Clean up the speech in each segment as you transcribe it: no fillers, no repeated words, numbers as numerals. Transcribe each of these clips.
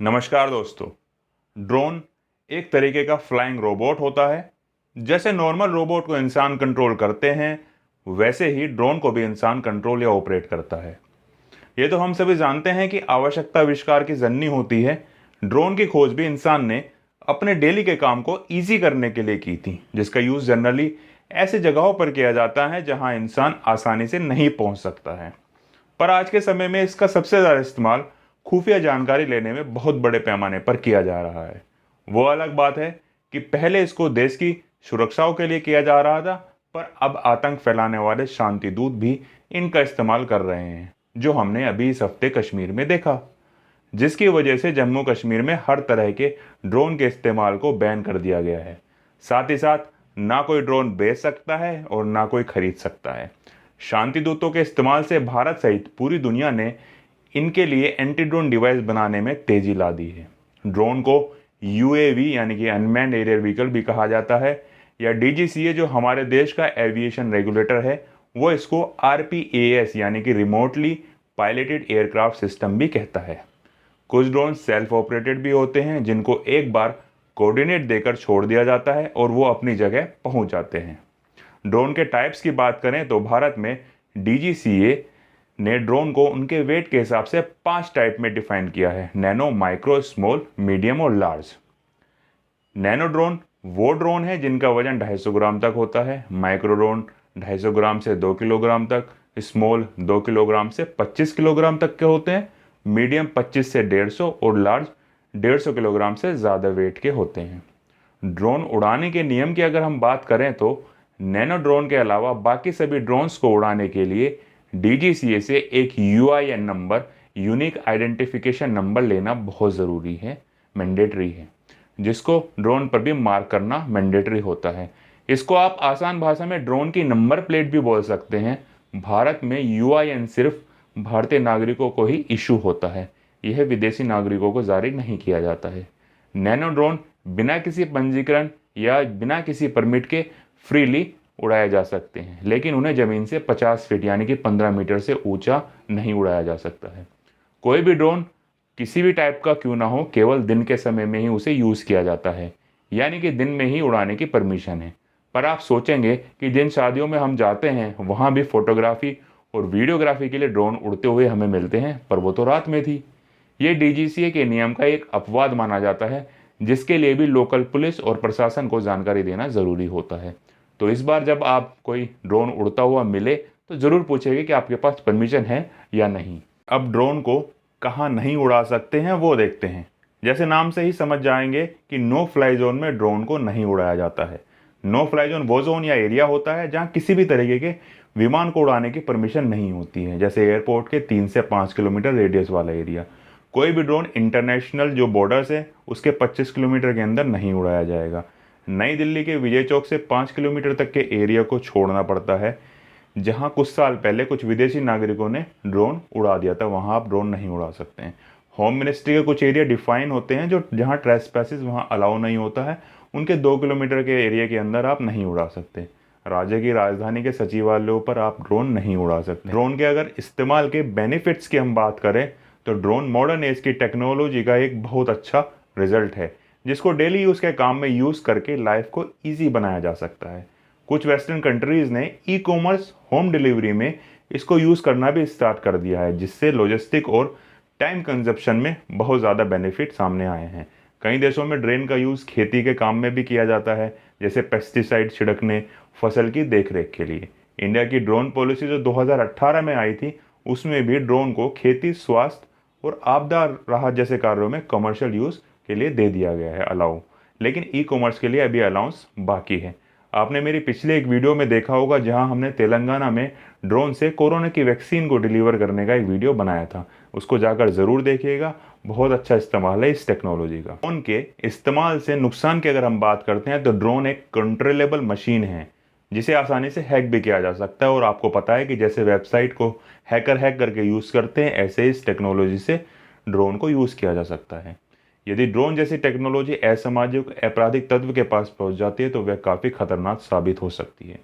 नमस्कार दोस्तों। ड्रोन एक तरीके का फ्लाइंग रोबोट होता है। जैसे नॉर्मल रोबोट को इंसान कंट्रोल करते हैं, वैसे ही ड्रोन को भी इंसान कंट्रोल या ऑपरेट करता है। ये तो हम सभी जानते हैं कि आवश्यकता आविष्कार की जननी होती है। ड्रोन की खोज भी इंसान ने अपने डेली के काम को ईजी करने के लिए की थी, जिसका यूज़ जनरली ऐसी जगहों पर किया जाता है जहां इंसान आसानी से नहीं पहुंच सकता है। पर आज के समय में इसका सबसे ज़्यादा इस्तेमाल खुफिया जानकारी लेने में बहुत बड़े पैमाने पर किया जा रहा है। वो अलग बात है कि पहले इसको देश की सुरक्षाओं के लिए किया जा रहा था, पर अब आतंक फैलाने वाले शांति दूत भी इनका इस्तेमाल कर रहे हैं, जो हमने अभी इस हफ्ते कश्मीर में देखा, जिसकी वजह से जम्मू कश्मीर में हर तरह के ड्रोन के इस्तेमाल को बैन कर दिया गया है। साथ ही साथ ना कोई ड्रोन बेच सकता है और ना कोई खरीद सकता है। शांति दूतों के इस्तेमाल से भारत सहित पूरी दुनिया ने इनके लिए एंटी ड्रोन डिवाइस बनाने में तेजी ला दी है। ड्रोन को यूएवी यानी कि अनमैन्ड एरियल व्हीकल भी कहा जाता है, या डीजीसीए जो हमारे देश का एविएशन रेगुलेटर है, वो इसको आरपीएएस यानी कि रिमोटली पायलटेड एयरक्राफ्ट सिस्टम भी कहता है। कुछ ड्रोन सेल्फ ऑपरेटेड भी होते हैं, जिनको एक बार कोऑर्डिनेट देकर छोड़ दिया जाता है और वो अपनी जगह पहुंच जाते हैं। ड्रोन के टाइप्स की बात करें तो भारत में डीजीसीए ने ड्रोन को उनके वेट के हिसाब से 5 टाइप में डिफाइन किया है: नैनो, माइक्रो, स्मॉल, मीडियम और लार्ज। नैनो ड्रोन वो ड्रोन है जिनका वजन 250 ग्राम तक होता है। माइक्रो ड्रोन 250 ग्राम से 2 किलोग्राम तक। स्मॉल 2 किलोग्राम से 25 किलोग्राम तक के होते हैं। मीडियम 25 से 150 और लार्ज 150 किलोग्राम से ज़्यादा वेट के होते हैं। ड्रोन उड़ाने के नियम की अगर हम बात करें तो नैनो ड्रोन के अलावा बाकी सभी ड्रोन्स को उड़ाने के लिए डीजीसीए से एक UIN number, unique identification number लेना बहुत ज़रूरी है, मैंडेटरी है, जिसको ड्रोन पर भी मार्क करना मैंडेटरी होता है। इसको आप आसान भाषा में ड्रोन की नंबर प्लेट भी बोल सकते हैं। भारत में यूआईएन सिर्फ भारतीय नागरिकों को ही इशू होता है, यह विदेशी नागरिकों को जारी नहीं किया जाता है। नैनो ड्रोन बिना किसी पंजीकरण या बिना किसी परमिट के फ्रीली उड़ाए जा सकते हैं, लेकिन उन्हें ज़मीन से 50 फीट यानी कि 15 मीटर से ऊंचा नहीं उड़ाया जा सकता है। कोई भी ड्रोन किसी भी टाइप का क्यों ना हो, केवल दिन के समय में ही उसे यूज़ किया जाता है, यानी कि दिन में ही उड़ाने की परमिशन है। पर आप सोचेंगे कि जिन शादियों में हम जाते हैं वहाँ भी फोटोग्राफी और वीडियोग्राफी के लिए ड्रोन उड़ते हुए हमें मिलते हैं, पर वो तो रात में थी। ये डीजीसीए के नियम का एक अपवाद माना जाता है, जिसके लिए भी लोकल पुलिस और प्रशासन को जानकारी देना ज़रूरी होता है। तो इस बार जब आप कोई ड्रोन उड़ता हुआ मिले तो ज़रूर पूछेंगे कि आपके पास परमिशन है या नहीं। अब ड्रोन को कहाँ नहीं उड़ा सकते हैं वो देखते हैं। जैसे नाम से ही समझ जाएंगे कि नो फ्लाई जोन में ड्रोन को नहीं उड़ाया जाता है। नो फ्लाई जोन वो जोन या एरिया होता है जहाँ किसी भी तरीके के विमान को उड़ाने की परमिशन नहीं होती है, जैसे एयरपोर्ट के 3 से 5 किलोमीटर रेडियस वाला एरिया। कोई भी ड्रोन इंटरनेशनल जो बॉर्डर्स है उसके 25 किलोमीटर के अंदर नहीं उड़ाया जाएगा। नई दिल्ली के विजय चौक से 5 किलोमीटर तक के एरिया को छोड़ना पड़ता है, जहां कुछ साल पहले कुछ विदेशी नागरिकों ने ड्रोन उड़ा दिया था, वहां आप ड्रोन नहीं उड़ा सकते हैं। होम मिनिस्ट्री के कुछ एरिया डिफाइन होते हैं जो जहां ट्रेसपैसेस वहां अलाउ नहीं होता है, उनके 2 किलोमीटर के एरिया के अंदर आप नहीं उड़ा सकते। राज्य की राजधानी के सचिवालयों पर आप ड्रोन नहीं उड़ा सकते। ड्रोन के अगर इस्तेमाल के बेनिफिट्स की हम बात करें तो ड्रोन मॉडर्न एज की टेक्नोलॉजी का एक बहुत अच्छा रिजल्ट है, जिसको डेली यूज़ के काम में यूज़ करके लाइफ को ईजी बनाया जा सकता है। कुछ वेस्टर्न कंट्रीज़ ने ई कॉमर्स होम डिलीवरी में इसको यूज़ करना भी स्टार्ट कर दिया है, जिससे लॉजिस्टिक और टाइम कंजप्शन में बहुत ज़्यादा बेनिफिट सामने आए हैं। कई देशों में ड्रोन का यूज़ खेती के काम में भी किया जाता है, जैसे पेस्टिसाइड छिड़कने, फसल की देखरेख के लिए। इंडिया की ड्रोन पॉलिसी जो 2018 में आई थी, उसमें भी ड्रोन को खेती, स्वास्थ्य और आपदा राहत जैसे कार्यों में कमर्शियल यूज़ के लिए दे दिया गया है अलाउ, लेकिन ई कॉमर्स के लिए अभी अलाउंस बाकी है। आपने मेरी पिछले एक वीडियो में देखा होगा जहां हमने तेलंगाना में ड्रोन से कोरोना की वैक्सीन को डिलीवर करने का एक वीडियो बनाया था, उसको जाकर ज़रूर देखिएगा। बहुत अच्छा इस्तेमाल है इस टेक्नोलॉजी का। ड्रोन के इस्तेमाल से नुकसान की अगर हम बात करते हैं तो ड्रोन एक कंट्रोलेबल मशीन है, जिसे आसानी से हैक भी किया जा सकता है। और आपको पता है कि जैसे वेबसाइट को हैकर हैक करके यूज़ करते हैं, ऐसे इस टेक्नोलॉजी से ड्रोन को यूज़ किया जा सकता है। यदि ड्रोन जैसी टेक्नोलॉजी असामाजिक आपराधिक तत्व के पास पहुंच जाती है तो वह काफ़ी खतरनाक साबित हो सकती है,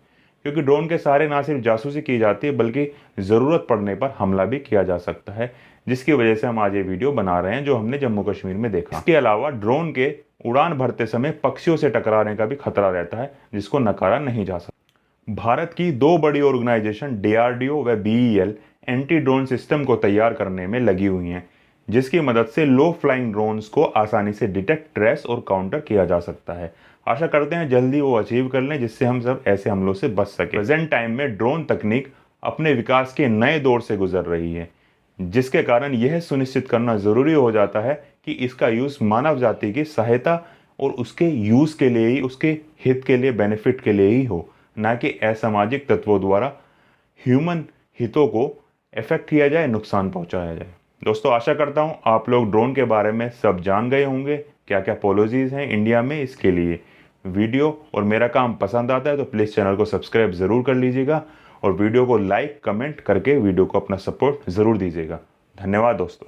क्योंकि ड्रोन के सहारे ना सिर्फ जासूसी की जाती है बल्कि ज़रूरत पड़ने पर हमला भी किया जा सकता है, जिसकी वजह से हम आज ये वीडियो बना रहे हैं जो हमने जम्मू कश्मीर में देखा। इसके अलावा ड्रोन के उड़ान भरते समय पक्षियों से टकराने का भी खतरा रहता है, जिसको नकारा नहीं जा सकता। भारत की दो बड़ी ऑर्गेनाइजेशन DRDO व BEL एंटी ड्रोन सिस्टम को तैयार करने में लगी हुई हैं, जिसकी मदद से लो फ्लाइंग ड्रोन्स को आसानी से डिटेक्ट, ट्रेस और काउंटर किया जा सकता है। आशा करते हैं जल्दी वो अचीव कर लें, जिससे हम सब ऐसे हमलों से बच सके। प्रेजेंट टाइम में ड्रोन तकनीक अपने विकास के नए दौर से गुजर रही है, जिसके कारण यह सुनिश्चित करना ज़रूरी हो जाता है कि इसका यूज़ मानव जाति की सहायता और उसके यूज़ के लिए ही, उसके हित के लिए, बेनिफिट के लिए ही हो, ना कि असामाजिक तत्वों द्वारा ह्यूमन हितों को इफेक्ट किया जाए, नुकसान पहुंचाया जाए। दोस्तों, आशा करता हूं आप लोग ड्रोन के बारे में सब जान गए होंगे, क्या क्या पॉलिसीज़ हैं इंडिया में इसके लिए। वीडियो और मेरा काम पसंद आता है तो प्लीज़ चैनल को सब्सक्राइब ज़रूर कर लीजिएगा और वीडियो को लाइक, कमेंट करके वीडियो को अपना सपोर्ट ज़रूर दीजिएगा। धन्यवाद दोस्तों।